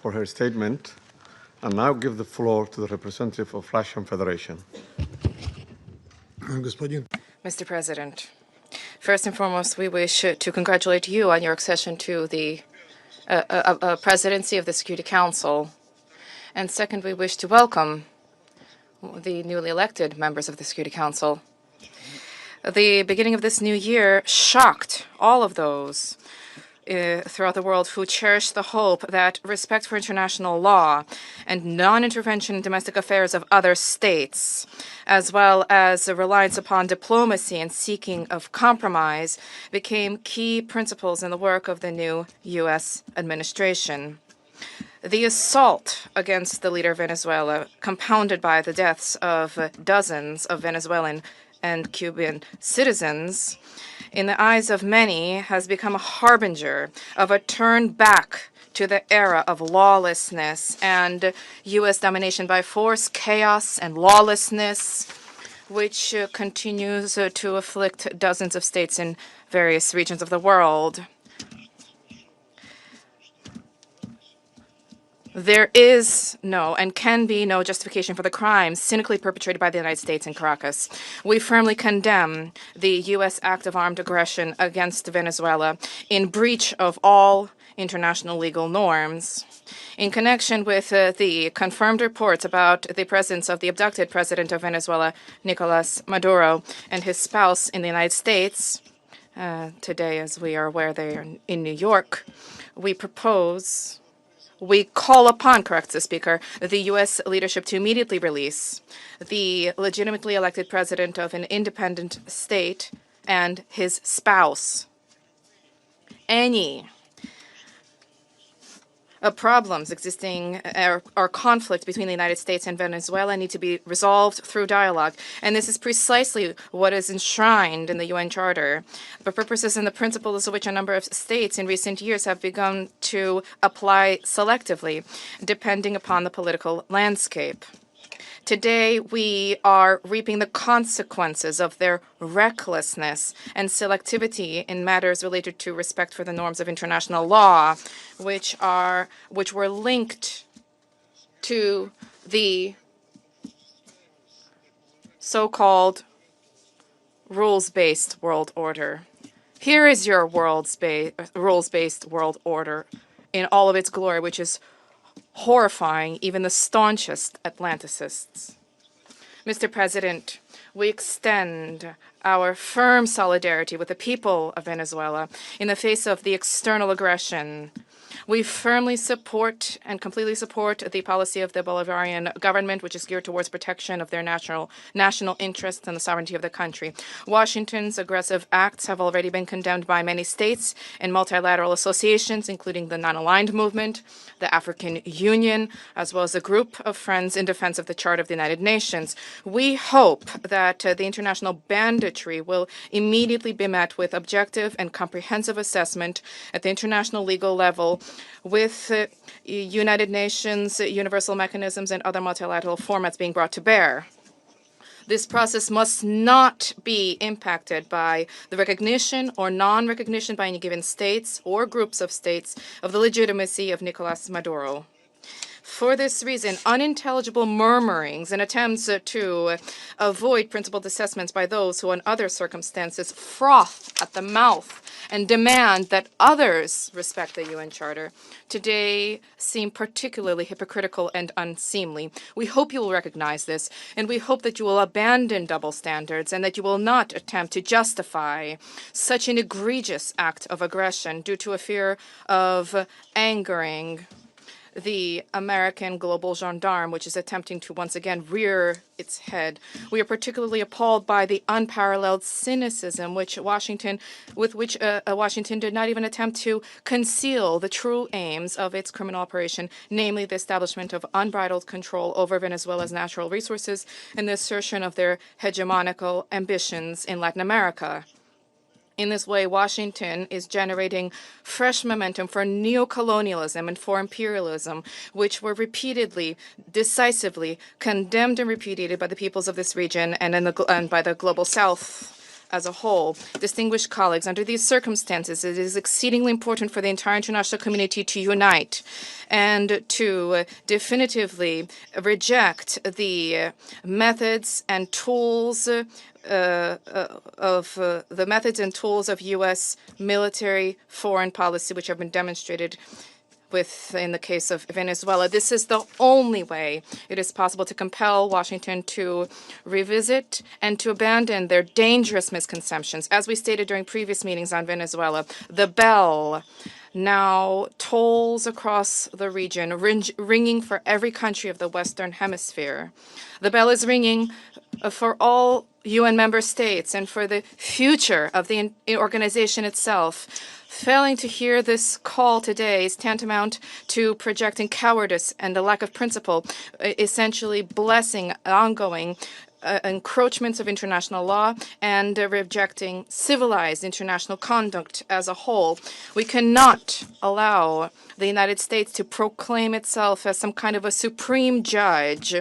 for her statement, and now give the floor to the representative of Russian Federation. Mr. President, first and foremost, we wish to congratulate you on your accession to the presidency of the Security Council. And second, we wish to welcome the newly elected members of the Security Council. The beginning of this new year shocked all of those throughout the world who cherish the hope that respect for international law and non-intervention in domestic affairs of other states, as well as a reliance upon diplomacy and seeking of compromise, became key principles in the work of the new U.S. administration. The assault against the leader of Venezuela, compounded by the deaths of dozens of Venezuelan and Cuban citizens, in the eyes of many, has become a harbinger of a turn back to the era of lawlessness and U.S. domination by force, chaos, and lawlessness, which continues to afflict dozens of states in various regions of the world. There is no and can be no justification for the crimes cynically perpetrated by the United States in Caracas. We firmly condemn the U.S. act of armed aggression against Venezuela in breach of all international legal norms. In connection with the confirmed reports about the presence of the abducted president of Venezuela, Nicolás Maduro, and his spouse in the United States, today, as we are aware, they are in New York, we call upon, corrects the Speaker, the U.S. leadership to immediately release the legitimately elected president of an independent state and his spouse. Any problems existing or conflict between the United States and Venezuela need to be resolved through dialogue. And this is precisely what is enshrined in the UN Charter, the purposes and the principles of which a number of states in recent years have begun to apply selectively, depending upon the political landscape. Today, we are reaping the consequences of their recklessness and selectivity in matters related to respect for the norms of international law, which were linked to the so-called rules-based world order. Here is your rules-based world order in all of its glory, which is horrifying even the staunchest Atlanticists. Mr. President, we extend our firm solidarity with the people of Venezuela in the face of the external aggression. We firmly support and completely support the policy of the Bolivarian government, which is geared towards protection of their national interests and the sovereignty of the country. Washington's aggressive acts have already been condemned by many states and multilateral associations, including the Non-Aligned Movement, the African Union, as well as a group of friends in defense of the Charter of the United Nations. We hope that the international banditry will immediately be met with objective and comprehensive assessment at the international legal level with United Nations, universal mechanisms, and other multilateral formats being brought to bear. This process must not be impacted by the recognition or non-recognition by any given states or groups of states of the legitimacy of Nicolás Maduro. For this reason, unintelligible murmurings and attempts to avoid principled assessments by those who, in other circumstances, froth at the mouth and demand that others respect the UN Charter, today seem particularly hypocritical and unseemly. We hope you will recognize this, and we hope that you will abandon double standards and that you will not attempt to justify such an egregious act of aggression due to a fear of angering the American global gendarme, which is attempting to once again rear its head. We are particularly appalled by the unparalleled cynicism with which Washington did not even attempt to conceal the true aims of its criminal operation, namely the establishment of unbridled control over Venezuela's natural resources and the assertion of their hegemonical ambitions in Latin America. In this way, Washington is generating fresh momentum for neocolonialism and for imperialism, which were repeatedly, decisively condemned and repudiated by the peoples of this region and by the global South. as a whole. Distinguished colleagues, under these circumstances, it is exceedingly important for the entire international community to unite and to definitively reject the methods and tools of U.S. military foreign policy, which have been demonstrated in the case of Venezuela. This is the only way it is possible to compel Washington to revisit and to abandon their dangerous misconceptions. As we stated during previous meetings on Venezuela, the bell now tolls across the region, ringing for every country of the Western Hemisphere. The bell is ringing for all UN member states and for the future of the organization itself. Failing to hear this call today is tantamount to projecting cowardice and a lack of principle, essentially blessing ongoing encroachments of international law and rejecting civilized international conduct as a whole. We cannot allow the United States to proclaim itself as some kind of a supreme judge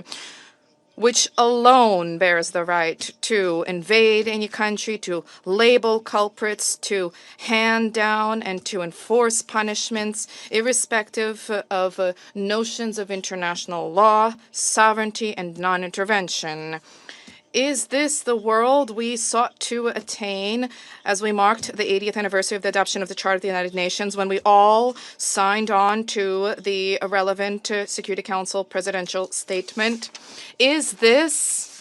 which alone bears the right to invade any country, to label culprits, to hand down and to enforce punishments, irrespective of notions of international law, sovereignty, and non-intervention. Is this the world we sought to attain as we marked the 80th anniversary of the adoption of the Charter of the United Nations, when we all signed on to the relevant Security Council presidential statement? Is this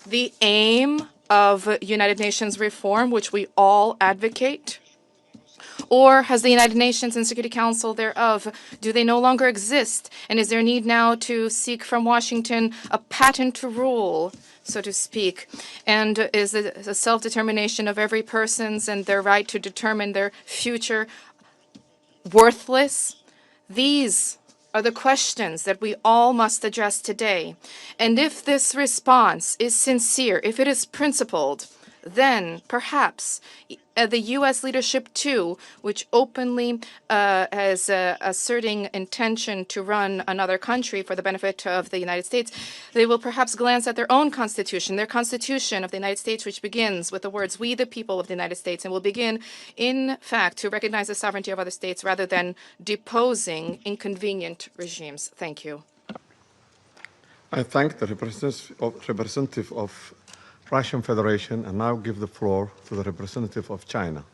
the aim of United Nations reform, which we all advocate? Or has the United Nations and Security Council thereof, do they no longer exist? And is there need now to seek from Washington a patent to rule, so to speak? And is the self-determination of every person's and their right to determine their future worthless? These are the questions that we all must address today. And if this response is sincere, if it is principled, then perhaps the U.S. leadership, too, which openly is asserting intention to run another country for the benefit of the United States, they will perhaps glance at their own constitution, their constitution of the United States, which begins with the words, "We the people of the United States," and will begin, in fact, to recognize the sovereignty of other states rather than deposing inconvenient regimes. Thank you. I thank the representative of Russian Federation and now give the floor to the representative of China.